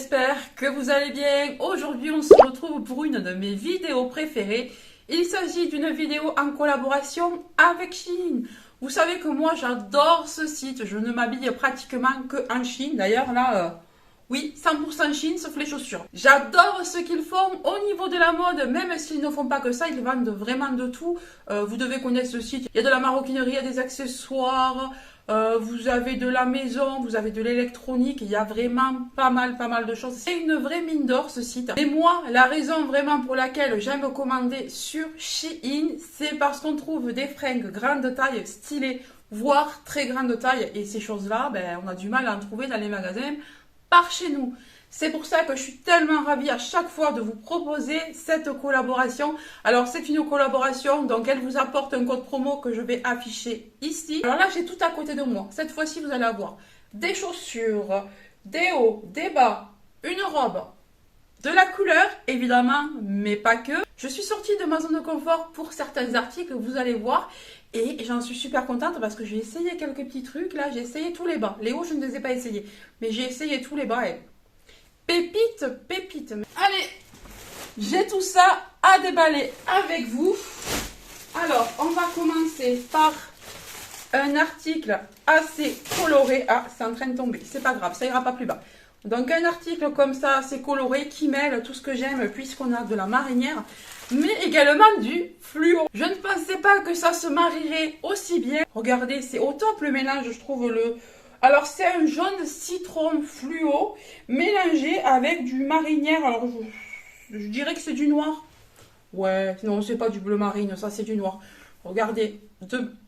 j'espère que vous allez bien. Aujourd'hui, on se retrouve pour une de mes vidéos préférées. Il s'agit d'une vidéo en collaboration avec Shein. Vous savez que moi, j'adore ce site. Je ne m'habille pratiquement que en Shein. D'ailleurs, là, oui, 100% Shein, sauf les chaussures. J'adore ce qu'ils font au niveau de la mode, même s'ils ne font pas que ça, ils vendent vraiment de tout. Vous devez connaître ce site. Il y a de la maroquinerie, il y a des accessoires. Vous avez de la maison, vous avez de l'électronique, il y a vraiment pas mal de choses. C'est une vraie mine d'or ce site. Et moi, la raison vraiment pour laquelle j'aime commander sur Shein, c'est parce qu'on trouve des fringues grande taille, stylées, voire très grande taille. Et ces choses-là, on a du mal à en trouver dans les magasins par chez nous. C'est pour ça que je suis tellement ravie à chaque fois de vous proposer cette collaboration. Alors c'est une collaboration, donc elle vous apporte un code promo que je vais afficher ici. Alors là j'ai tout à côté de moi. Cette fois-ci vous allez avoir des chaussures, des hauts, des bas, une robe, de la couleur évidemment, mais pas que. Je suis sortie de ma zone de confort pour certains articles, vous allez voir. Et j'en suis super contente parce que j'ai essayé quelques petits trucs. Là j'ai essayé tous les bas. Les hauts je ne les ai pas essayés, mais j'ai essayé tous les bas et... Pépite. Allez, j'ai tout ça à déballer avec vous. Alors, on va commencer par un article assez coloré. Ah, c'est en train de tomber. C'est pas grave, ça ira pas plus bas. Donc, un article comme ça, assez coloré, qui mêle tout ce que j'aime, puisqu'on a de la marinière, mais également du fluo. Je ne pensais pas que ça se marierait aussi bien. Regardez, c'est au top le mélange, je trouve, Alors, c'est un jaune citron fluo mélangé avec du marinière. Alors, je dirais que c'est du noir. Ouais, non, c'est pas du bleu marine, ça, c'est du noir. Regardez.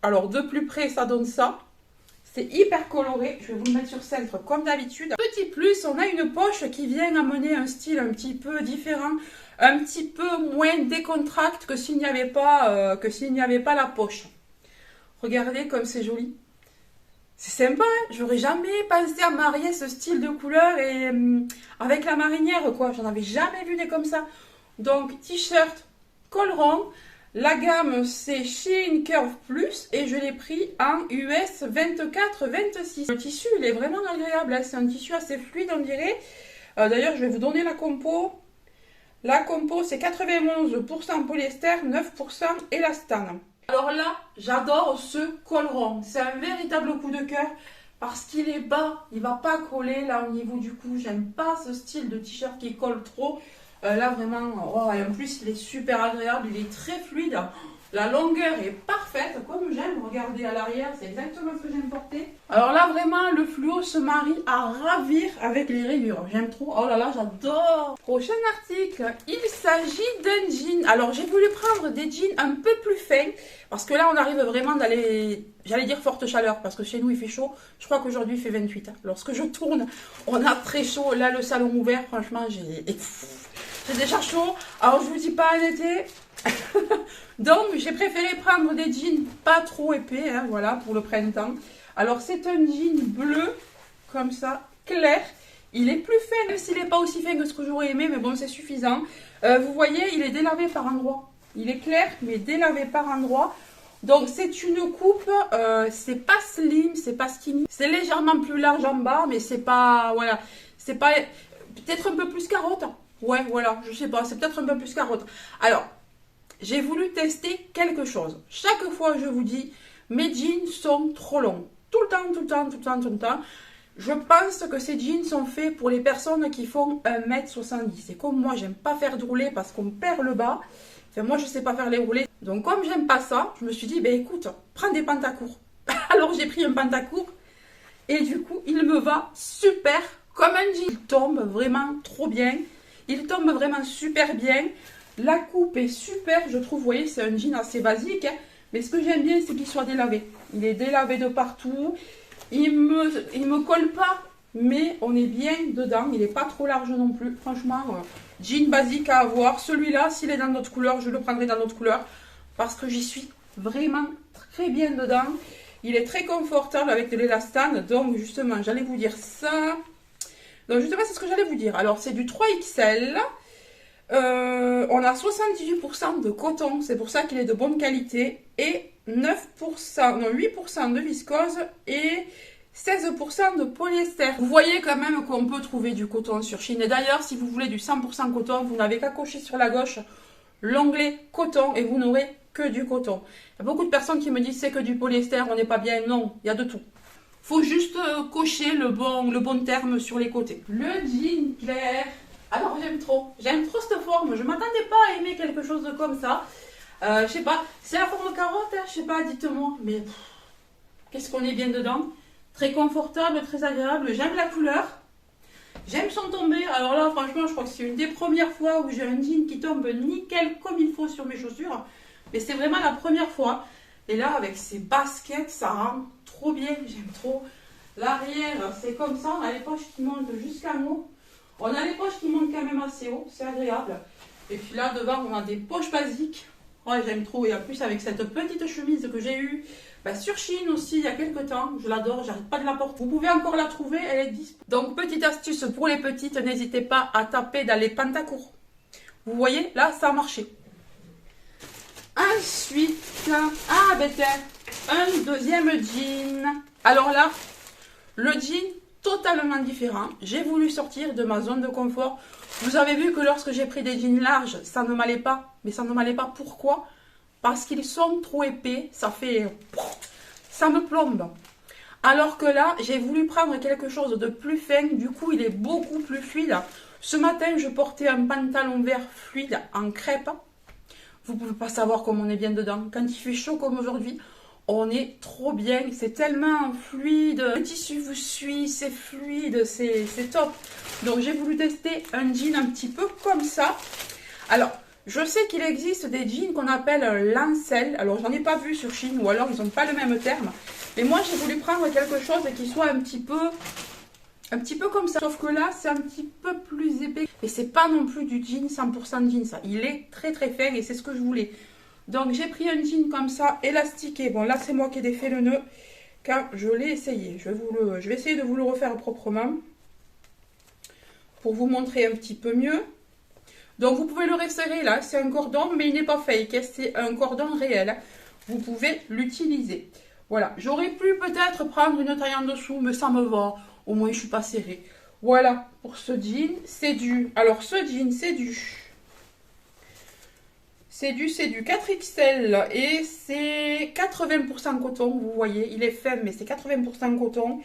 Alors, de plus près, ça donne ça. C'est hyper coloré. Je vais vous le mettre sur centre comme d'habitude. Petit plus, on a une poche qui vient amener un style un petit peu différent. Un petit peu moins décontracté que s'il n'y avait pas, la poche. Regardez comme c'est joli. C'est sympa, hein. J'aurais jamais pensé à marier ce style de couleur et avec la marinière, quoi. J'en avais jamais vu des comme ça. Donc, t-shirt, col rond. La gamme, c'est Shein Curve Plus et je l'ai pris en US 24-26. Le tissu, il est vraiment agréable, hein. C'est un tissu assez fluide, on dirait. D'ailleurs, je vais vous donner la compo. La compo, c'est 91% polyester, 9% élastane. Alors là, j'adore ce col rond. C'est un véritable coup de cœur parce qu'il est bas. Il ne va pas coller là au niveau du cou. J'aime pas ce style de t-shirt qui colle trop. Là vraiment, oh, et en plus il est super agréable. Il est très fluide. La longueur est parfaite comme j'aime. Regardez à l'arrière, c'est exactement ce que j'aime porter. Alors là vraiment, le fluo se marie à ravir avec les rayures. J'aime trop. Oh là là, j'adore. Prochain article, il s'agit d'un jean. Alors j'ai voulu prendre des jeans un peu plus fins. Parce que là, on arrive vraiment dans les... J'allais dire forte chaleur, parce que chez nous, il fait chaud. Je crois qu'aujourd'hui, il fait 28. Lorsque je tourne, on a très chaud. Là, le salon ouvert, franchement, j'ai déjà chaud. Alors, je vous dis pas en été. Donc, j'ai préféré prendre des jeans pas trop épais, hein, voilà, pour le printemps. Alors, c'est un jean bleu, comme ça, clair. Il est plus fin, même s'il n'est pas aussi fin que ce que j'aurais aimé, mais bon, c'est suffisant. Vous voyez, il est délavé par endroits. Il est clair, mais délavé par endroits. Donc, c'est une coupe, c'est pas slim, c'est pas skinny. C'est légèrement plus large en bas, mais c'est pas, voilà, c'est pas, peut-être un peu plus carotte. Ouais, voilà, je sais pas, c'est peut-être un peu plus carotte. Alors, j'ai voulu tester quelque chose. Chaque fois, je vous dis, mes jeans sont trop longs. Tout le temps. Je pense que ces jeans sont faits pour les personnes qui font 1m70. Et comme moi, j'aime pas faire de roulés parce qu'on perd le bas. Enfin, moi, je sais pas faire les roulés. Donc, comme j'aime pas ça, je me suis dit, écoute, prends des pantacourts. Alors, j'ai pris un pantacourt. Et du coup, il me va super comme un jean. Il tombe vraiment trop bien. Il tombe vraiment super bien. La coupe est super, je trouve. Vous voyez, c'est un jean assez basique. Hein, mais ce que j'aime bien, c'est qu'il soit délavé. Il est délavé de partout. Il me colle pas. Mais on est bien dedans. Il n'est pas trop large non plus. Franchement, jean basique à avoir. Celui-là, s'il est dans notre couleur, je le prendrai dans notre couleur. Parce que j'y suis vraiment très bien dedans. Il est très confortable avec de l'élastane. Donc, justement, j'allais vous dire ça. Donc, justement, c'est ce que j'allais vous dire. Alors, c'est du 3XL. On a 78% de coton. C'est pour ça qu'il est de bonne qualité. Et 9%, non, 8% de viscose. Et 16% de polyester. Vous voyez quand même qu'on peut trouver du coton sur Shein. Et d'ailleurs, si vous voulez du 100% coton, vous n'avez qu'à cocher sur la gauche l'onglet coton et vous n'aurez que du coton. Il y a beaucoup de personnes qui me disent c'est que du polyester, on n'est pas bien. Non, il y a de tout. Faut juste cocher le bon terme sur les côtés. Le jean clair. Alors j'aime trop cette forme. Je m'attendais pas à aimer quelque chose comme ça. Je sais pas, c'est la forme carotte, hein, je sais pas, dites-moi. Mais qu'est-ce qu'on est bien dedans. Très confortable, très agréable. J'aime la couleur. J'aime son tombé. Alors là, franchement, je crois que c'est une des premières fois où j'ai un jean qui tombe nickel comme il faut sur mes chaussures. Mais c'est vraiment la première fois. Et là, avec ces baskets, ça rend trop bien. J'aime trop. L'arrière, c'est comme ça. On a les poches qui montent jusqu'en haut. On a les poches qui montent quand même assez haut. C'est agréable. Et puis là, devant, on a des poches basiques. Ouais, j'aime trop. Et en plus, avec cette petite chemise que j'ai eue sur Shein aussi, il y a quelques temps. Je l'adore. J'arrête pas de la porter. Vous pouvez encore la trouver. Elle est disponible. Donc, petite astuce pour les petites. N'hésitez pas à taper dans les pantacourts. Vous voyez, là, ça a marché. Ensuite, un deuxième jean. Alors là, le jean totalement différent. J'ai voulu sortir de ma zone de confort. Vous avez vu que lorsque j'ai pris des jeans larges, ça ne m'allait pas. Mais ça ne m'allait pas. Pourquoi? Parce qu'ils sont trop épais. Ça me plombe. Alors que là, j'ai voulu prendre quelque chose de plus fin. Du coup, il est beaucoup plus fluide. Ce matin, je portais un pantalon vert fluide en crêpe. Vous ne pouvez pas savoir comment on est bien dedans. Quand il fait chaud comme aujourd'hui, on est trop bien. C'est tellement fluide. Le tissu vous suit, c'est fluide, c'est top. Donc j'ai voulu tester un jean un petit peu comme ça. Alors, je sais qu'il existe des jeans qu'on appelle lancel. Alors, j'en ai pas vu sur Shein ou alors ils n'ont pas le même terme. Mais moi, j'ai voulu prendre quelque chose qui soit un petit peu comme ça. Sauf que là, c'est un petit peu plus épais. Et c'est pas non plus du jean 100% jean, ça. Il est très très fin et c'est ce que je voulais. Donc, j'ai pris un jean comme ça, élastiqué. Bon, là, c'est moi qui ai défait le nœud. Car je l'ai essayé. Je vais essayer de vous le refaire proprement. Pour vous montrer un petit peu mieux. Donc, vous pouvez le resserrer là. C'est un cordon, mais il n'est pas fake. C'est un cordon réel. Vous pouvez l'utiliser. Voilà. J'aurais pu peut-être prendre une taille en dessous, mais ça me va. Au moins, je ne suis pas serrée. Voilà pour ce jean. C'est du... Alors, ce jean, c'est du 4XL et c'est 80% coton. Vous voyez, il est fin, mais c'est 80% coton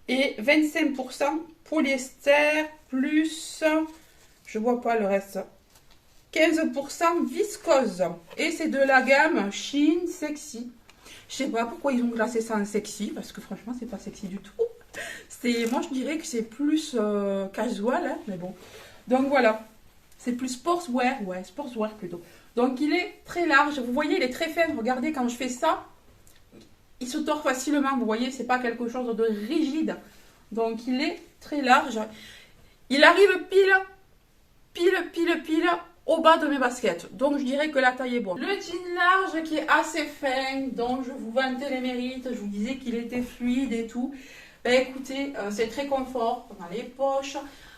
et 25% polyester plus... Je vois pas le reste. 15% viscose. Et c'est de la gamme Shein Sexy. Je sais pas pourquoi ils ont classé ça en sexy, parce que franchement, c'est pas sexy du tout. Moi, je dirais que c'est plus casual, hein, mais bon. Donc voilà, c'est plus sportswear, ouais, sportswear plutôt. Donc il est très large, vous voyez, il est très fin. Regardez, quand je fais ça, il se tord facilement, vous voyez, c'est pas quelque chose de rigide. Donc il est très large. Il arrive pile au bas de mes baskets. Donc je dirais que la taille est bonne. Le jean large qui est assez fin, dont je vous vantais les mérites, je vous disais qu'il était fluide et tout. Ben écoutez, c'est très confort, on a les poches.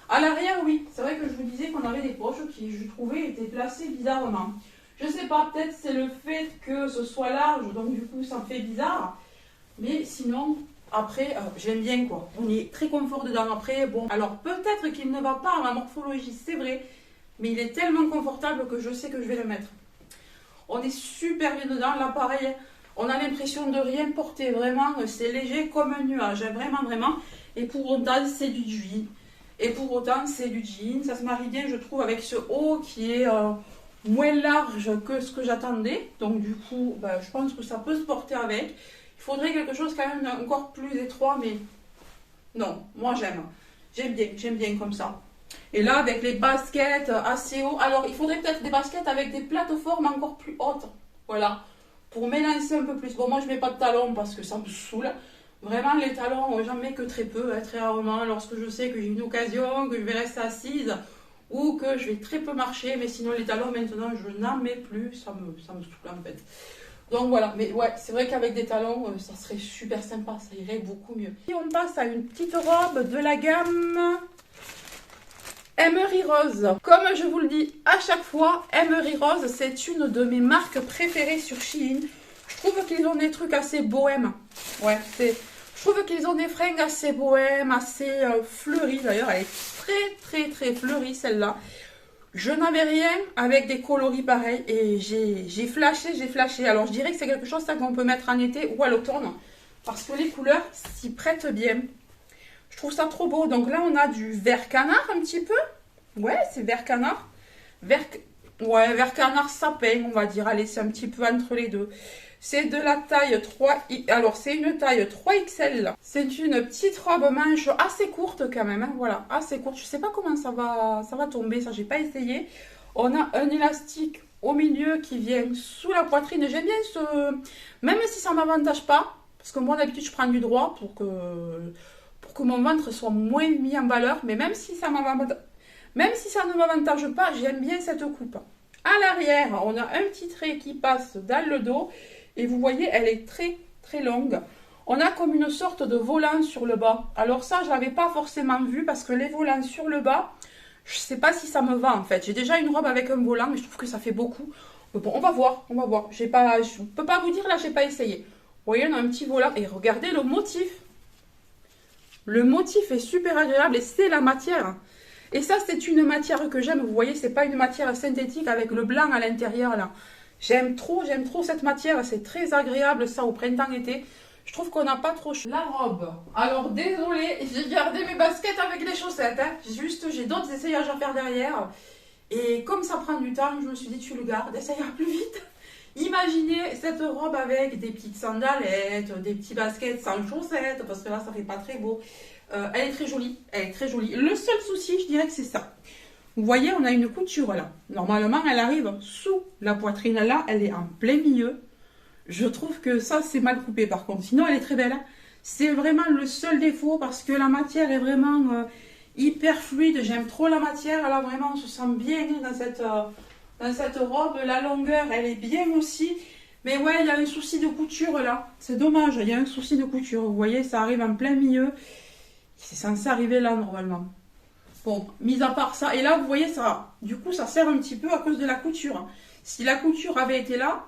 À l'arrière, oui, c'est vrai que je vous disais qu'on avait des poches qui, je trouvais, étaient placées bizarrement. Je sais pas, peut-être c'est le fait que ce soit large, donc du coup ça me fait bizarre. Mais sinon, après, j'aime bien quoi. On est très confort dedans. Après, bon, alors peut-être qu'il ne va pas à ma morphologie, c'est vrai. Mais il est tellement confortable que je sais que je vais le mettre. On est super bien dedans. Là, pareil, on a l'impression de rien porter. Vraiment, c'est léger comme un nuage. Vraiment. Et pour autant, c'est du jean. Et pour autant, c'est du jean. Ça se marie bien, je trouve, avec ce haut qui est moins large que ce que j'attendais. Donc, du coup, je pense que ça peut se porter avec. Il faudrait quelque chose quand même encore plus étroit. Mais non, moi, j'aime. J'aime bien comme ça. Et là, avec les baskets assez haut. Alors, il faudrait peut-être des baskets avec des plateformes encore plus hautes. Voilà. Pour m'élancer un peu plus. Bon, moi, je mets pas de talons parce que ça me saoule. Vraiment, les talons, j'en mets que très peu, très rarement. Lorsque je sais que j'ai une occasion, que je vais rester assise ou que je vais très peu marcher. Mais sinon, les talons, maintenant, je n'en mets plus. Ça me saoule en fait. Donc voilà, mais ouais, c'est vrai qu'avec des talons, ça serait super sympa. Ça irait beaucoup mieux. Et on passe à une petite robe de la gamme... Emery Rose. Comme je vous le dis à chaque fois, Emery Rose, c'est une de mes marques préférées sur Shein. Je trouve qu'ils ont des trucs assez bohèmes. Ouais, Je trouve qu'ils ont des fringues assez bohèmes, assez fleuries. D'ailleurs, elle est très fleurie celle-là. Je n'avais rien avec des coloris pareils et j'ai flashé. Alors, je dirais que c'est quelque chose qu'on peut mettre en été ou à l'automne parce que les couleurs s'y prêtent bien. Je trouve ça trop beau. Donc là, on a du vert canard un petit peu. Ouais, c'est vert canard. Ouais, vert canard sapin, on va dire. Allez, c'est un petit peu entre les deux. C'est de la taille 3. Alors, c'est une taille 3XL. C'est une petite robe manche assez courte quand même. Hein. Voilà, assez courte. Je sais pas comment ça va tomber. Ça, j'ai pas essayé. On a un élastique au milieu qui vient sous la poitrine. J'aime bien ce... Même si ça ne m'avantage pas. Parce que moi, d'habitude, je prends du droit pour que mon ventre soit moins mis en valeur. Mais même si ça ne m'avantage pas, j'aime bien cette coupe. À l'arrière, on a un petit trait qui passe dans le dos. Et vous voyez, elle est très longue. On a comme une sorte de volant sur le bas. Alors ça, je ne l'avais pas forcément vu parce que les volants sur le bas, je ne sais pas si ça me va en fait. J'ai déjà une robe avec un volant, mais je trouve que ça fait beaucoup. Mais bon, on va voir. Je ne peux pas vous dire, là, je n'ai pas essayé. Vous voyez, on a un petit volant. Et regardez le motif. Le motif est super agréable et c'est la matière. Et ça, c'est une matière que j'aime. Vous voyez, c'est pas une matière synthétique avec le blanc à l'intérieur là. J'aime trop cette matière. C'est très agréable ça au printemps-été. Je trouve qu'on n'a pas trop chaud. La robe. Alors, désolée, j'ai gardé mes baskets avec les chaussettes. Hein. Juste, j'ai d'autres essayages à faire derrière. Et comme ça prend du temps, je me suis dit, tu le gardes, ça ira plus vite. Imaginez cette robe avec des petites sandalettes, des petits baskets sans chaussettes, parce que là, ça fait pas très beau. Elle est très jolie, Le seul souci, je dirais que c'est ça. Vous voyez, on a une couture là. Normalement, elle arrive sous la poitrine. Là, elle est en plein milieu. Je trouve que ça, c'est mal coupé par contre. Sinon, elle est très belle. Hein. C'est vraiment le seul défaut parce que la matière est vraiment hyper fluide. J'aime trop la matière. Là, vraiment, on se sent bien dans cette robe. La longueur, elle est bien aussi. Mais ouais, il y a un souci de couture là. C'est dommage, il y a un souci de couture. Vous voyez, ça arrive en plein milieu. C'est censé arriver là normalement. Bon, mis à part ça, et là vous voyez ça, du coup ça sert un petit peu à cause de la couture. Si la couture avait été là,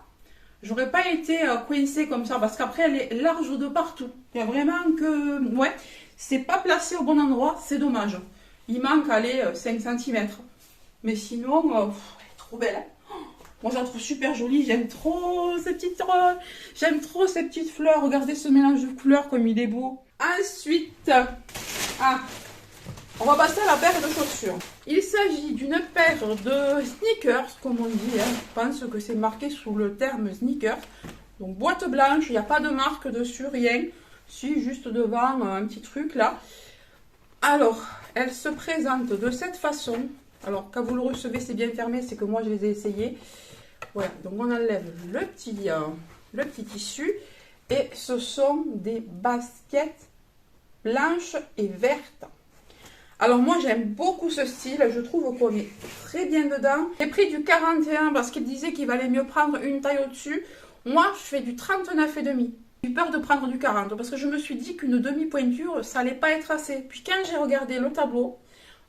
j'aurais pas été coincée comme ça, parce qu'après elle est large de partout. Il y a vraiment que, ouais, c'est pas placé au bon endroit, c'est dommage. Il manque, allez, 5 cm. Mais sinon, elle est trop belle. Hein. Moi je la trouve super jolie, j'aime trop ces petites fleurs. Regardez ce mélange de couleurs comme il est beau. Ensuite, on va passer à la paire de chaussures. Il s'agit d'une paire de sneakers, comme on dit. Hein. Je pense que c'est marqué sous le terme sneakers. Donc boîte blanche, il n'y a pas de marque dessus, rien. Si, juste devant un petit truc là. Alors, elle se présente de cette façon. Alors, quand vous le recevez, c'est bien fermé, c'est que moi je les ai essayés. Voilà, donc on enlève le petit tissu. Et ce sont des baskets blanches et vertes. Alors moi j'aime beaucoup ce style, je trouve qu'on est très bien dedans. J'ai pris du 41 parce qu'il disait qu'il valait mieux prendre une taille au-dessus. Moi je fais du 39,5. J'ai eu peur de prendre du 40 parce que je me suis dit qu'une demi-pointure ça allait pas être assez. Puis quand j'ai regardé le tableau,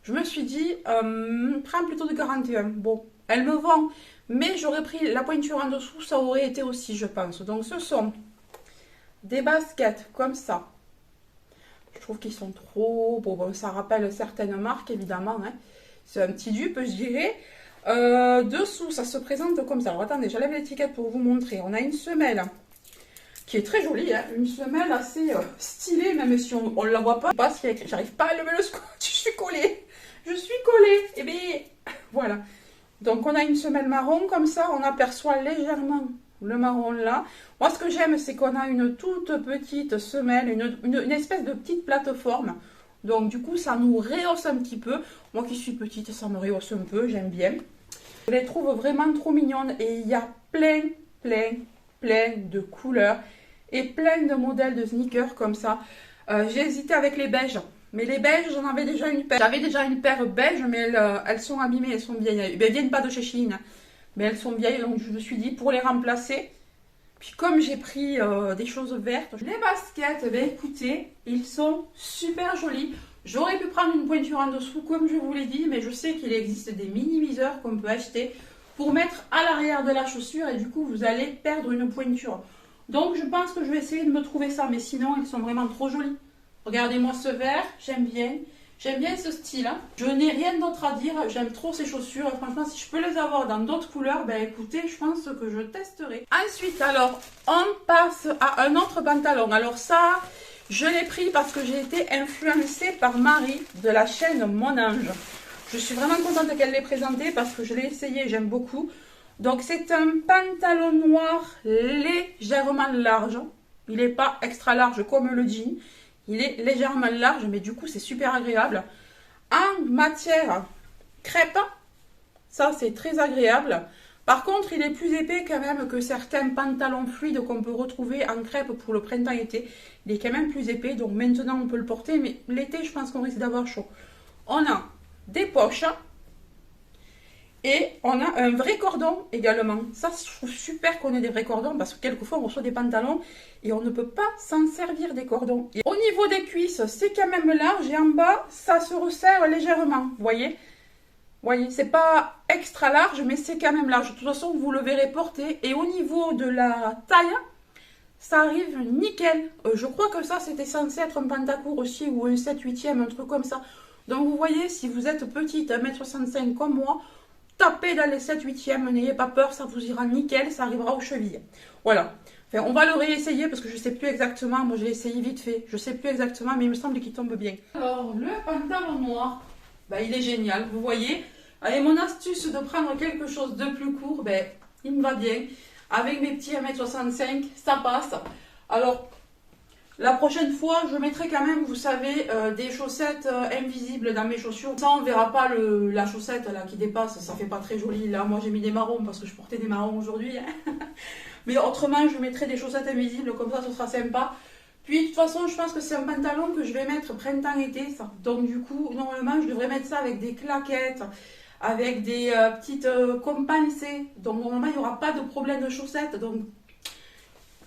je me suis dit prends plutôt du 41. Bon, elles me vont, mais j'aurais pris la pointure en dessous, ça aurait été aussi je pense. Donc ce sont des baskets comme ça. Je trouve qu'ils sont trop beaux. Bon, ça rappelle certaines marques, évidemment. Hein. C'est un petit dupe, je dirais. Dessous, ça se présente comme ça. Alors, attendez, j'enlève l'étiquette pour vous montrer. On a une semelle qui est très jolie. Hein. Une semelle assez stylée, même si on ne la voit pas. J'arrive pas à lever le scotch. Je suis collée. Et bien, voilà. Donc, on a une semelle marron comme ça. On aperçoit légèrement le marron là. Moi, ce que j'aime, c'est qu'on a une toute petite semelle, une espèce de petite plateforme. Donc, du coup, ça nous rehausse un petit peu. Moi qui suis petite, ça me rehausse un peu. J'aime bien. Je les trouve vraiment trop mignonnes. Et il y a plein de couleurs. Et plein de modèles de sneakers comme ça. J'ai hésité avec les beiges. Mais les beiges, j'en avais déjà une paire. J'avais déjà une paire beige, mais elles sont abîmées, elles sont vieilles. Elles viennent pas de chez Shein. Mais elles sont vieilles, donc je me suis dit pour les remplacer. Puis comme j'ai pris des choses vertes, les baskets, ben écoutez, ils sont super jolis. J'aurais pu prendre une pointure en dessous comme je vous l'ai dit, mais je sais qu'il existe des mini-viseurs qu'on peut acheter pour mettre à l'arrière de la chaussure et du coup vous allez perdre une pointure. Donc je pense que je vais essayer de me trouver ça, mais sinon ils sont vraiment trop jolis. Regardez-moi ce vert, j'aime bien. J'aime bien ce style. Hein. Je n'ai rien d'autre à dire, j'aime trop ces chaussures. Franchement, si je peux les avoir dans d'autres couleurs, ben écoutez, je pense que je testerai. Ensuite, alors, on passe à un autre pantalon. Alors ça, je l'ai pris parce que j'ai été influencée par Marie de la chaîne Mon Ange. Je suis vraiment contente qu'elle l'ait présenté parce que je l'ai essayé, j'aime beaucoup. Donc c'est un pantalon noir légèrement large. Il n'est pas extra large comme le jean. Il est légèrement large, mais du coup, c'est super agréable. En matière crêpe, ça, c'est très agréable. Par contre, il est plus épais quand même que certains pantalons fluides qu'on peut retrouver en crêpe pour le printemps-été. Il est quand même plus épais, donc maintenant, on peut le porter. Mais l'été, je pense qu'on risque d'avoir chaud. On a des poches. Et on a un vrai cordon également. Ça, je trouve super qu'on ait des vrais cordons parce que quelquefois on reçoit des pantalons et on ne peut pas s'en servir des cordons. Et au niveau des cuisses, c'est quand même large et en bas, ça se resserre légèrement. Vous voyez, c'est pas extra large, mais c'est quand même large. De toute façon, vous le verrez porter. Et au niveau de la taille, ça arrive nickel. Je crois que ça, c'était censé être un pantacourt aussi ou un 7/8e, un truc comme ça. Donc vous voyez, si vous êtes petite, 1m65 comme moi, tapez dans les 7/8e, n'ayez pas peur, ça vous ira nickel, ça arrivera aux chevilles. Voilà. Enfin, on va le réessayer parce que je ne sais plus exactement. Moi, je l'ai essayé vite fait. Je ne sais plus exactement, mais il me semble qu'il tombe bien. Alors, le pantalon noir, bah, il est génial. Vous voyez, avec mon astuce de prendre quelque chose de plus court, ben, il me va bien. Avec mes petits 1m65, ça passe. Alors, la prochaine fois, je mettrai quand même, vous savez, des chaussettes invisibles dans mes chaussures. Ça, on ne verra pas la chaussette là qui dépasse, ça fait pas très joli. Là, moi, j'ai mis des marrons parce que je portais des marrons aujourd'hui. Hein. Mais autrement, je mettrai des chaussettes invisibles, comme ça, ce sera sympa. Puis, de toute façon, je pense que c'est un pantalon que je vais mettre printemps-été, ça. Donc, du coup, normalement, je devrais mettre ça avec des claquettes, avec des petites compensées. Donc, normalement, il n'y aura pas de problème de chaussettes. Donc,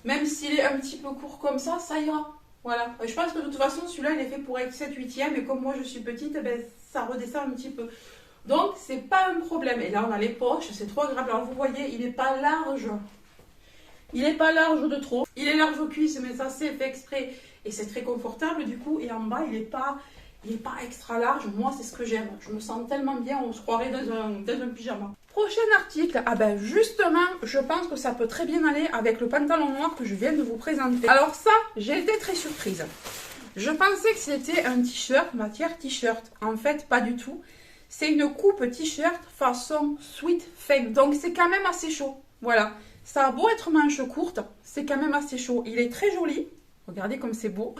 même s'il est un petit peu court comme ça ira. Voilà. Je pense que de toute façon, celui-là, il est fait pour être 7/8e. Et comme moi, je suis petite, ben, ça redescend un petit peu. Donc, c'est pas un problème. Et là, on a les poches. C'est trop agréable. Alors, vous voyez, il n'est pas large. Il n'est pas large de trop. Il est large aux cuisses, mais ça, c'est fait exprès. Et c'est très confortable, du coup. Et en bas, il n'est pas extra large. Moi, c'est ce que j'aime. Je me sens tellement bien. On se croirait dans un pyjama. Prochain article, ah ben justement, je pense que ça peut très bien aller avec le pantalon noir que je viens de vous présenter. Alors ça, j'ai été très surprise. Je pensais que c'était un t-shirt, matière t-shirt. En fait, pas du tout. C'est une coupe t-shirt façon sweat femme. Donc c'est quand même assez chaud. Voilà. Ça a beau être manche courte, c'est quand même assez chaud. Il est très joli. Regardez comme c'est beau.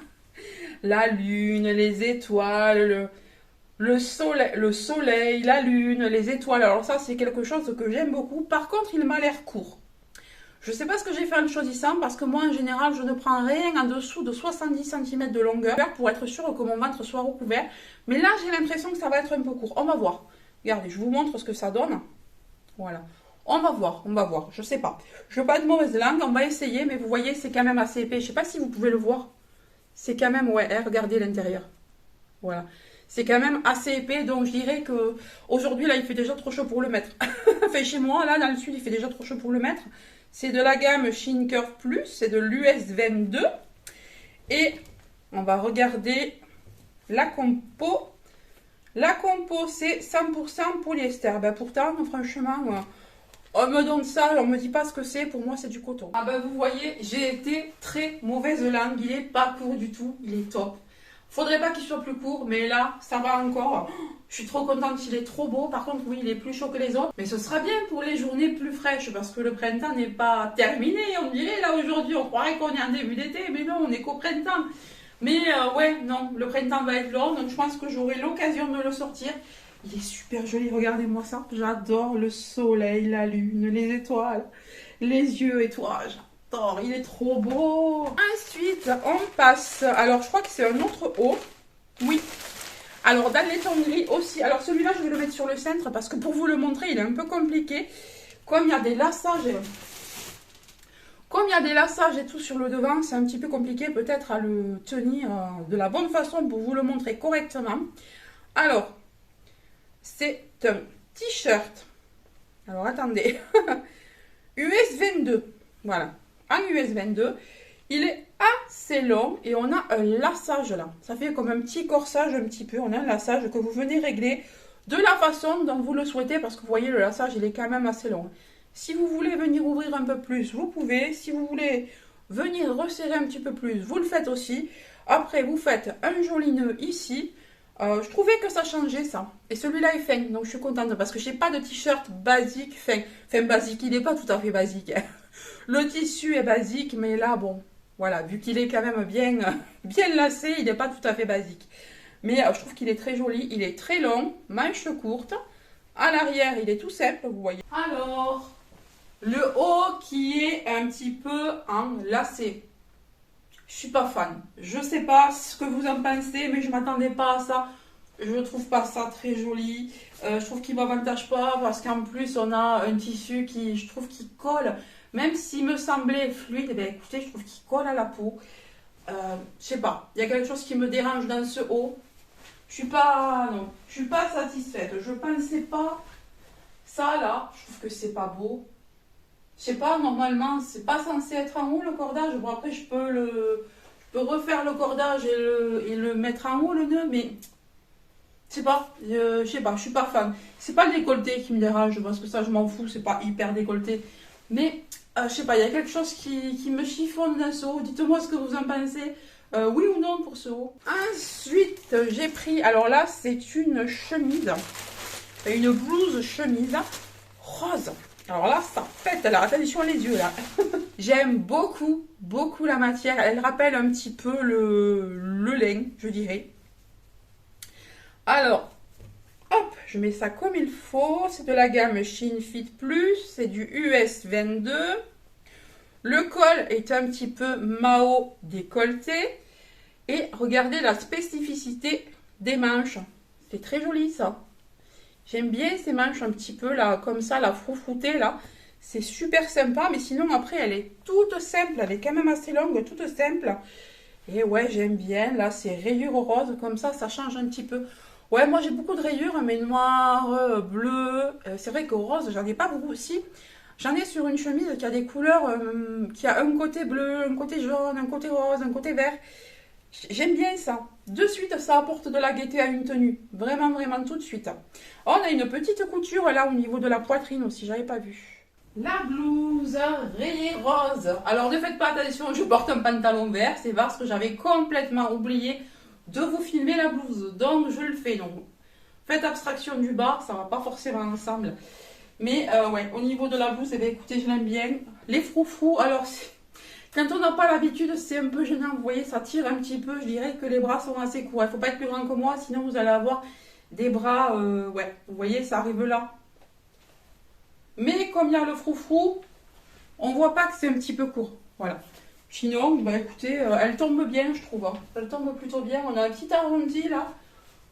La lune, les étoiles, le soleil, la lune, les étoiles. Alors ça, c'est quelque chose que j'aime beaucoup. Par contre, il m'a l'air court. Je ne sais pas ce que j'ai fait en le choisissant parce que moi, en général, je ne prends rien en dessous de 70 cm de longueur pour être sûr que mon ventre soit recouvert. Mais là, j'ai l'impression que ça va être un peu court. On va voir. Regardez, je vous montre ce que ça donne. Voilà. On va voir. Je ne sais pas. Je veux pas de mauvaise langue, on va essayer. Mais vous voyez, c'est quand même assez épais. Je ne sais pas si vous pouvez le voir. C'est quand même, ouais, regardez l'intérieur. Voilà. C'est quand même assez épais, donc je dirais que aujourd'hui là il fait déjà trop chaud pour le mettre. Enfin chez moi, là dans le sud, il fait déjà trop chaud pour le mettre. C'est de la gamme Shein Curve Plus, c'est de l'US 22. Et on va regarder la compo. La compo c'est 100% polyester. Ben pourtant, franchement, on me donne ça, on me dit pas ce que c'est, pour moi c'est du coton. Ah ben vous voyez, j'ai été très mauvaise langue, il est pas court du tout, il est top. Faudrait pas qu'il soit plus court, mais là, ça va encore. Je suis trop contente, il est trop beau. Par contre, oui, il est plus chaud que les autres. Mais ce sera bien pour les journées plus fraîches, parce que le printemps n'est pas terminé. On dirait, là, aujourd'hui, on croirait qu'on est en début d'été, mais non, on est qu'au printemps. Mais ouais, non, le printemps va être long, donc je pense que j'aurai l'occasion de le sortir. Il est super joli, regardez-moi ça. J'adore le soleil, la lune, les étoiles, les yeux et tout. Oh, il est trop beau. Ensuite, on passe. Alors, je crois que c'est un autre haut. Oui. Alors, dans les tons gris aussi. Alors, celui-là, je vais le mettre sur le centre parce que pour vous le montrer, il est un peu compliqué. Comme il y a des lassages. Comme il y a des lassages et tout sur le devant, c'est un petit peu compliqué peut-être à le tenir de la bonne façon pour vous le montrer correctement. Alors, c'est un t-shirt. Alors, attendez. US 22. Voilà. en US 22. Il est assez long et on a un lassage là. Ça fait comme un petit corsage un petit peu. On a un lassage que vous venez régler de la façon dont vous le souhaitez parce que vous voyez le lassage il est quand même assez long. Si vous voulez venir ouvrir un peu plus, vous pouvez. Si vous voulez venir resserrer un petit peu plus, vous le faites aussi. Après vous faites un joli nœud ici. Je trouvais que ça changeait ça. Et celui-là est fin, donc je suis contente parce que je n'ai pas de t-shirt basique. Enfin basique, il n'est pas tout à fait basique. Le tissu est basique, mais là bon, voilà, vu qu'il est quand même bien, bien lacé, il n'est pas tout à fait basique. Mais je trouve qu'il est très joli, il est très long, manche courte. À l'arrière, il est tout simple, vous voyez. Alors, le haut qui est un petit peu en lacet. Je suis pas fan. Je sais pas ce que vous en pensez, mais je m'attendais pas à ça. Je trouve pas ça très joli. Je trouve qu'il m'avantage pas parce qu'en plus on a un tissu qui, je trouve, qui colle. Même s'il me semblait fluide, eh bien, écoutez, je trouve qu'il colle à la peau. Je sais pas. Il y a quelque chose qui me dérange dans ce haut. Je suis pas, non, je suis pas satisfaite. Je pensais pas ça là. Je trouve que c'est pas beau. Je sais pas, normalement, c'est pas censé être en haut le cordage. Bon, après, je peux refaire le cordage et le mettre en haut le nœud, mais je sais pas, je suis pas fan. C'est pas le décolleté qui me dérange, parce que ça, je m'en fous, c'est pas hyper décolleté. Mais, je sais pas, il y a quelque chose qui me chiffonne dans ce haut. Dites-moi ce que vous en pensez. Oui ou non pour ce haut. Ensuite, j'ai pris, alors là, c'est une chemise, une blouse chemise rose. Alors là, ça pète, alors attention les yeux là. J'aime beaucoup, beaucoup la matière. Elle rappelle un petit peu le lin, je dirais. Alors, hop, je mets ça comme il faut. C'est de la gamme Shein Fit Plus. C'est du US 22. Le col est un petit peu Mao décolleté. Et regardez la spécificité des manches. C'est très joli ça. J'aime bien ces manches un petit peu là, comme ça, la froufroutée là. C'est super sympa, mais sinon après elle est toute simple. Elle est quand même assez longue, toute simple. Et ouais, j'aime bien. Là, c'est rayures roses, comme ça change un petit peu. Ouais, moi j'ai beaucoup de rayures, mais noires, bleues. C'est vrai que rose, j'en ai pas beaucoup aussi. J'en ai sur une chemise qui a des couleurs, qui a un côté bleu, un côté jaune, un côté rose, un côté vert. J'aime bien ça. De suite, ça apporte de la gaieté à une tenue. Vraiment, vraiment tout de suite. On a une petite couture là au niveau de la poitrine aussi, j'avais pas vu. La blouse rayée rose. Alors ne faites pas attention, je porte un pantalon vert. C'est parce que j'avais complètement oublié de vous filmer la blouse. Donc je le fais. Donc faites abstraction du bas, ça va pas forcément ensemble. Mais ouais, au niveau de la blouse, eh bien, écoutez, je l'aime bien. Les froufrous, alors quand on n'a pas l'habitude, c'est un peu gênant. Vous voyez, ça tire un petit peu. Je dirais que les bras sont assez courts. Il ne faut pas être plus grand que moi, sinon vous allez avoir des bras... ouais, vous voyez, ça arrive là. Mais comme il y a le froufrou, on voit pas que c'est un petit peu court. Voilà. Sinon, bah écoutez, elle tombe bien, je trouve. Hein. Elle tombe plutôt bien. On a un petit arrondi là.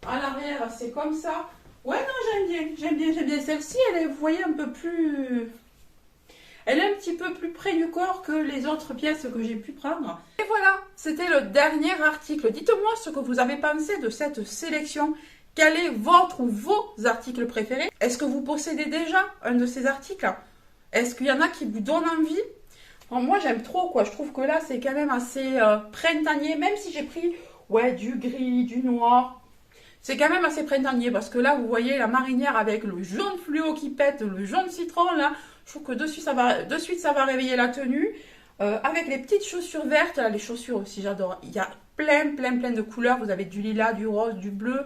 À l'arrière, c'est comme ça. Ouais, non, j'aime bien. Celle-ci, elle est, vous voyez, un peu plus... Elle est un petit peu plus près du corps que les autres pièces que j'ai pu prendre. Et voilà, c'était le dernier article. Dites-moi ce que vous avez pensé de cette sélection. Quel est votre ou vos articles préférés? Est-ce que vous possédez déjà un de ces articles? Est-ce qu'il y en a qui vous donnent envie? Alors, moi, j'aime trop, quoi. Je trouve que là, c'est quand même assez printanier. Même si j'ai pris ouais, du gris, du noir. C'est quand même assez printanier parce que là, vous voyez la marinière avec le jaune fluo qui pète, le jaune citron, là. Je trouve que de suite, ça va réveiller la tenue. Avec les petites chaussures vertes, là, les chaussures aussi, j'adore. Il y a plein de couleurs. Vous avez du lilas, du rose, du bleu,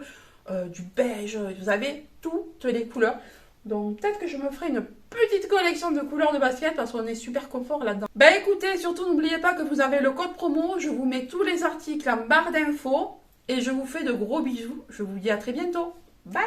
du beige. Vous avez toutes les couleurs. Donc, peut-être que je me ferai une petite collection de couleurs de basket parce qu'on est super confort là-dedans. Ben écoutez, surtout n'oubliez pas que vous avez le code promo. Je vous mets tous les articles en barre d'infos. Et je vous fais de gros bisous. Je vous dis à très bientôt. Bye!